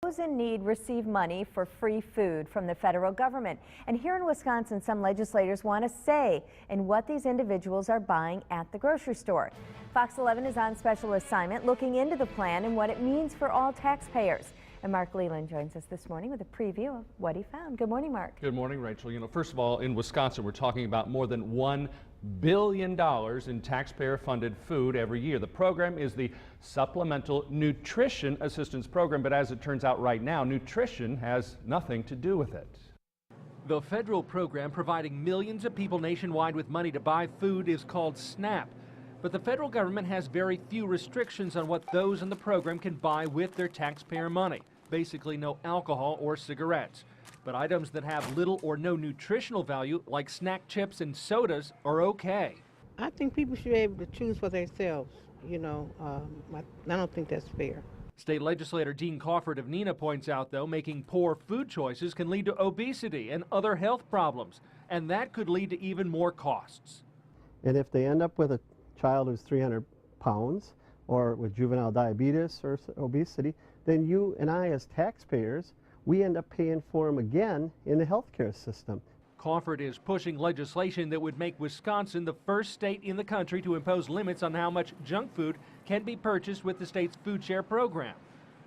Those in need receive money for free food from the federal government. And here in Wisconsin, some legislators want a say in what these individuals are buying at the grocery store. Fox 11 is on special assignment looking into the plan and what it means for all taxpayers. And Mark Leland joins us this morning with a preview of what he found. Good morning, Mark. Good morning, Rachel. You know, first of all, in Wisconsin, we're talking about more than $1 billion in taxpayer-funded food every year. The program is the Supplemental Nutrition Assistance Program, but as it turns out right now, nutrition has nothing to do with it. The federal program providing millions of people nationwide with money to buy food is called SNAP. But the federal government has very few restrictions on what those in the program can buy with their taxpayer money. Basically no alcohol or cigarettes. But items that have little or no nutritional value, like snack chips and sodas, are okay. I think people should be able to choose for themselves. You know, I don't think that's fair. State legislator Dean Crawford of Neenah points out, though, making poor food choices can lead to obesity and other health problems. And that could lead to even more costs. And if they end up with a child who's 300 pounds or with juvenile diabetes or obesity, then you and I as taxpayers, we end up paying for them again in the healthcare system. Crawford is pushing legislation that would make Wisconsin the first state in the country to impose limits on how much junk food can be purchased with the state's FoodShare program.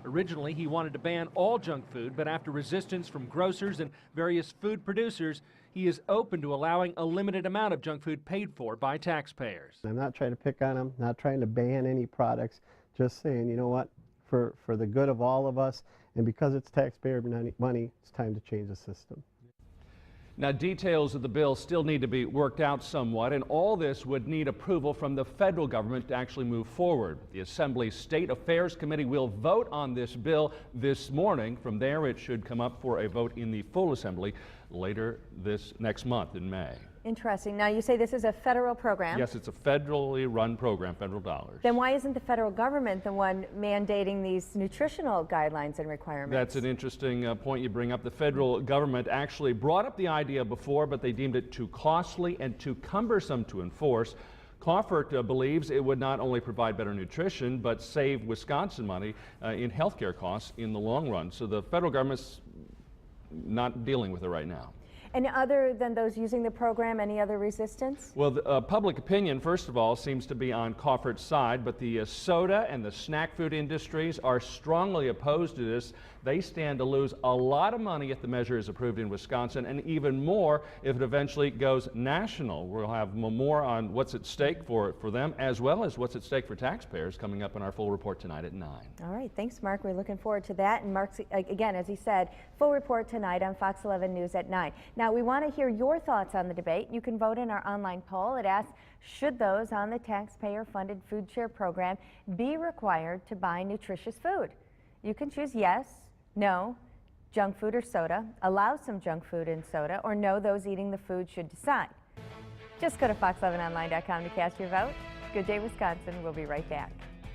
Originally, he wanted to ban all junk food, but after resistance from grocers and various food producers, he is open to allowing a limited amount of junk food paid for by taxpayers. I'm not trying to pick on them, not trying to ban any products, just saying, you know what, for the good of all of us, and because it's taxpayer money, it's time to change the system. Now, details of the bill still need to be worked out somewhat, and all this would need approval from the federal government to actually move forward. The Assembly's State Affairs Committee will vote on this bill this morning. From there, it should come up for a vote in the full Assembly later this next month in May. Interesting. Now, you say this is a federal program. Yes, it's a federally run program, federal dollars. Then why isn't the federal government the one mandating these nutritional guidelines and requirements? That's an interesting point you bring up. The federal government actually brought up the idea before, but they deemed it too costly and too cumbersome to enforce. Crawford believes it would not only provide better nutrition, but save Wisconsin money in health care costs in the long run. So the federal government's not dealing with it right now. And other than those using the program, any other resistance? Well, the, public opinion, first of all, seems to be on Crawford's side, but the soda and the snack food industries are strongly opposed to this. They stand to lose a lot of money if the measure is approved in Wisconsin, and even more if it eventually goes national. We'll have more on what's at stake for them, as well as what's at stake for taxpayers, coming up in our full report tonight at 9. All right, thanks, Mark. We're looking forward to that. And Mark's, again, as he said, full report tonight on Fox 11 News at 9. Now, we want to hear your thoughts on the debate. You can vote in our online poll. It asks, should those on the taxpayer-funded FoodShare program be required to buy nutritious food? You can choose yes, no, junk food or soda, allow some junk food and soda, or no, those eating the food should decide. Just go to fox11online.com to cast your vote. Good day, Wisconsin. We'll be right back.